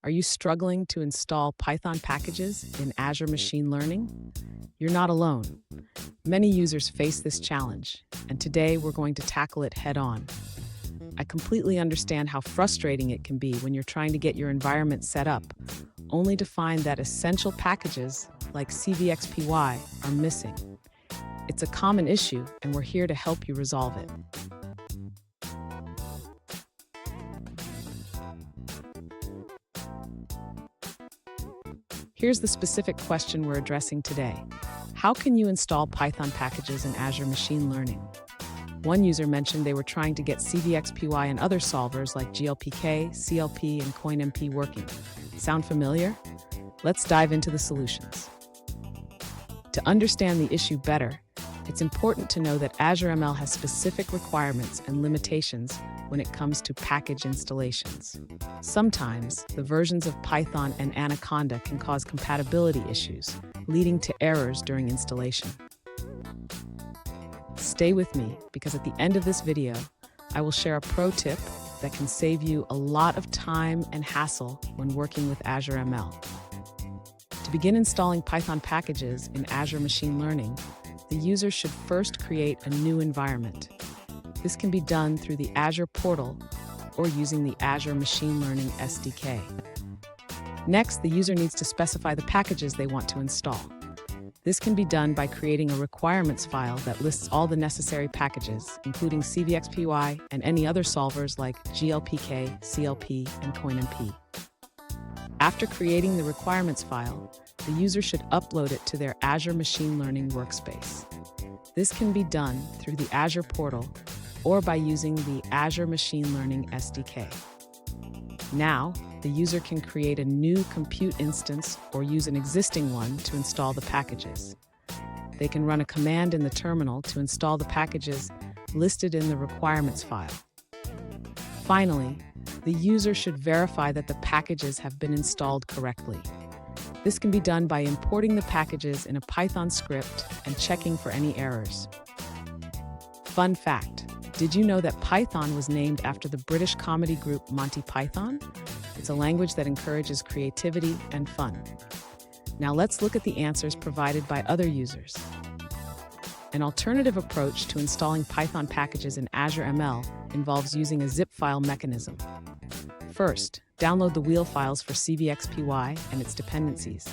Are you struggling to install Python packages in Azure Machine Learning? You're not alone. Many users face this challenge, and today we're going to tackle it head on. I completely understand how frustrating it can be when you're trying to get your environment set up, only to find that essential packages like CVXPY are missing. It's a common issue, and we're here to help you resolve it. Here's the specific question we're addressing today. How can you install Python packages in Azure Machine Learning? One user mentioned they were trying to get CVXPY and other solvers like GLPK, CLP, and CoinMP working. Sound familiar? Let's dive into the solutions. To understand the issue better, it's important to know that Azure ML has specific requirements and limitations when it comes to package installations. Sometimes, the versions of Python and Anaconda can cause compatibility issues, leading to errors during installation. Stay with me, because at the end of this video, I will share a pro tip that can save you a lot of time and hassle when working with Azure ML. To begin installing Python packages in Azure Machine Learning, the user should first create a new environment. This can be done through the Azure portal or using the Azure Machine Learning SDK. Next, the user needs to specify the packages they want to install. This can be done by creating a requirements file that lists all the necessary packages, including CVXPY and any other solvers like GLPK, CLP, and CoinMP. After creating the requirements file, the user should upload it to their Azure Machine Learning workspace. This can be done through the Azure portal or by using the Azure Machine Learning SDK. Now, the user can create a new compute instance or use an existing one to install the packages. They can run a command in the terminal to install the packages listed in the requirements file. Finally, the user should verify that the packages have been installed correctly. This can be done by importing the packages in a Python script and checking for any errors. Fun fact, did you know that Python was named after the British comedy group Monty Python? It's a language that encourages creativity and fun. Now let's look at the answers provided by other users. An alternative approach to installing Python packages in Azure ML involves using a zip file mechanism. First, download the wheel files for CVXPY and its dependencies.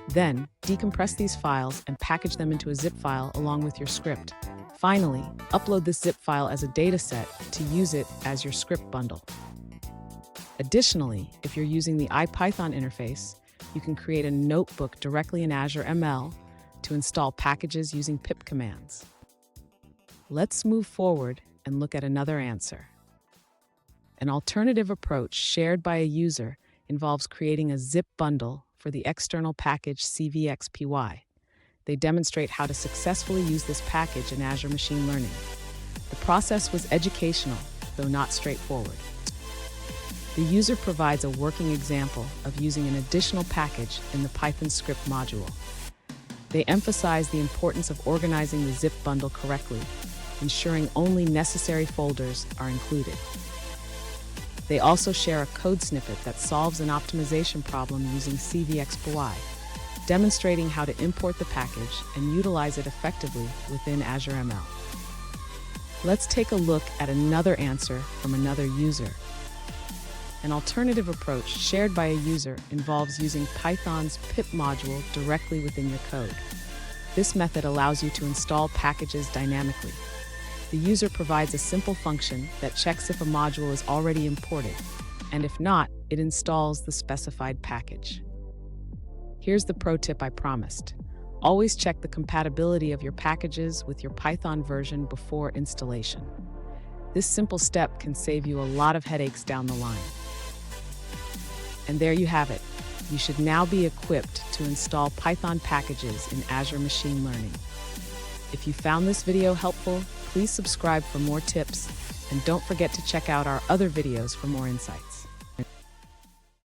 Then, decompress these files and package them into a zip file along with your script. Finally, upload this zip file as a dataset to use it as your script bundle. Additionally, if you're using the IPython interface, you can create a notebook directly in Azure ML to install packages using pip commands. Let's move forward and look at another answer. An alternative approach shared by a user involves creating a zip bundle for the external package CVXPY. They demonstrate how to successfully use this package in Azure Machine Learning. The process was educational, though not straightforward. The user provides a working example of using an additional package in the Python script module. They emphasize the importance of organizing the zip bundle correctly, ensuring only necessary folders are included. They also share a code snippet that solves an optimization problem using CVXPY, demonstrating how to import the package and utilize it effectively within Azure ML. Let's take a look at another answer from another user. An alternative approach shared by a user involves using Python's pip module directly within your code. This method allows you to install packages dynamically. The user provides a simple function that checks if a module is already imported, and if not, it installs the specified package. Here's the pro tip I promised. Always check the compatibility of your packages with your Python version before installation. This simple step can save you a lot of headaches down the line. And there you have it. You should now be equipped to install Python packages in Azure Machine Learning. If you found this video helpful, please subscribe for more tips, and don't forget to check out our other videos for more insights.